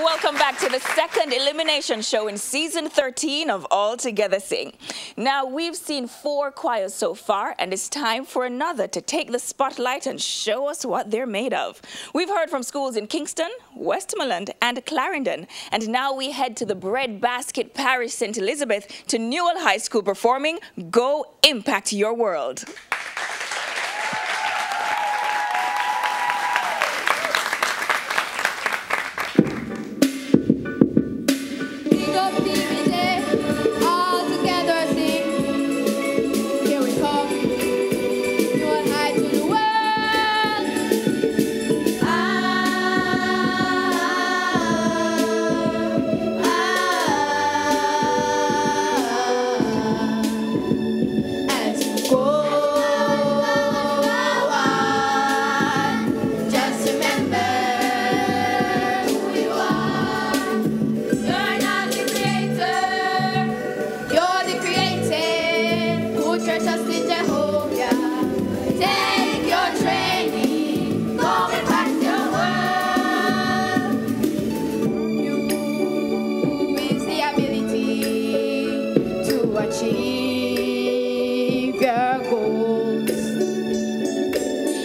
Welcome back to the second elimination show in season 13 of All Together Sing. Now, we've seen 4 choirs so far, and it's time for another to take the spotlight and show us what they're made of. We've heard from schools in Kingston, Westmoreland, and Clarendon, and now we head to the Breadbasket Parish St. Elizabeth to Newell High School performing Go Impact Your World.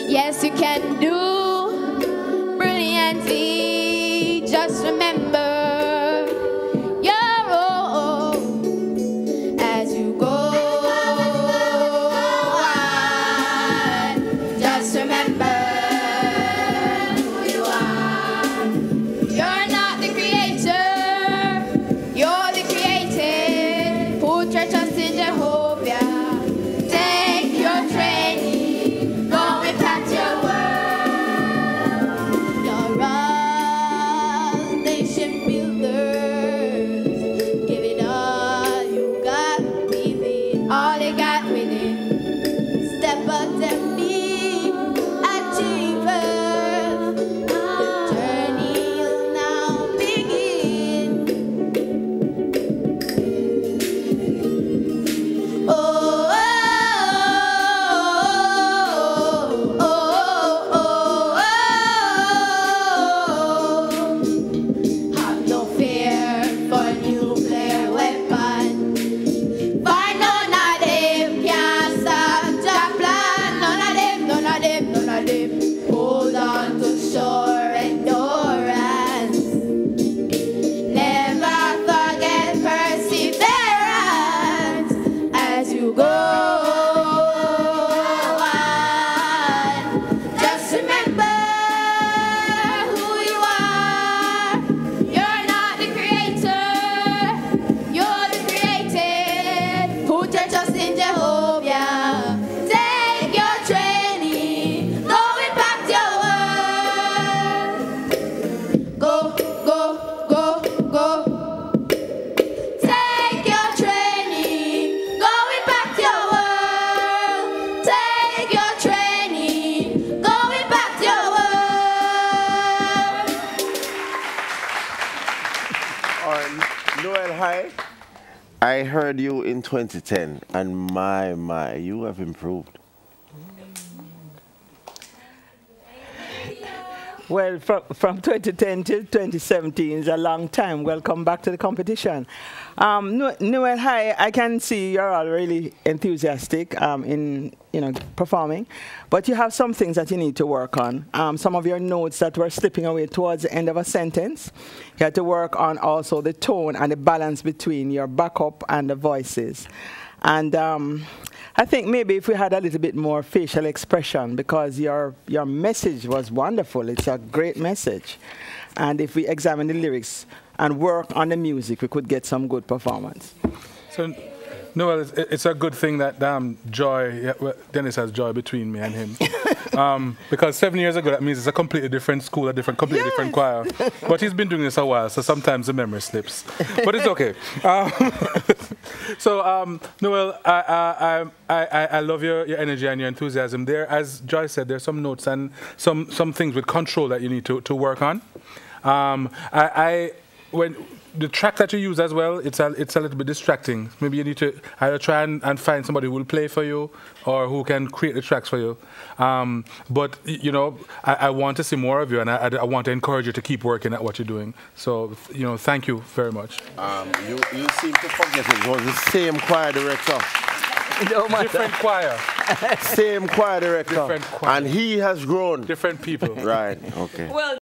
Yes, you can do brilliantly. Just remember your own as you go on. Just remember who you are. You're not the creator, you're the created. Put your trust in Jehovah. Take your training, go impact your world. You're all nation builders. Give it all you got within, all you got within. Step up to be achievers. The journey will now begin. Oh, have no fear for nuclear weapon. For none of them can stop your plan. None of them, none of them, none of them. Hold on to sure endurance. Never forget perseverance as you go on. Just remember who you are. You're not the creator, you're the created. Put your trust in Jehovah. Take your training, go impact your world. Go, go, go, go. Take your training, go impact your world. Take your training, go impact your world. On Newell High, I heard you in 2010, and my, you have improved. Well, from 2010 to 2017 is a long time. Welcome back to the competition. Newell High, I can see you're all really enthusiastic in performing, but you have some things that you need to work on. Some of your notes that were slipping away towards the end of a sentence. You had to work on also the tone and the balance between your backup and the voices. And I think maybe if we had a little bit more facial expression, because your message was wonderful. It's a great message. And if we examine the lyrics and work on the music, we could get some good performance. So, Newell, it's a good thing that Dennis has joy between me and him. Because 7 years ago, that means it's a completely different school, completely different choir. But he's been doing this a while, so sometimes the memory slips. But it's okay. Newell, I love your energy and your enthusiasm. There, as Joy said, there's some notes and some things with control that you need to work on. when the track that you use as well, it's a little bit distracting. Maybe you need to either try and find somebody who will play for you or who can create the tracks for you. But, you know, I want to see more of you, and I want to encourage you to keep working at what you're doing. So, you know, thank you very much. You seem to forget it was the same choir director. No matter. Different choir. Same choir director. Different choir. And he has grown. Different people. Right, okay. Well,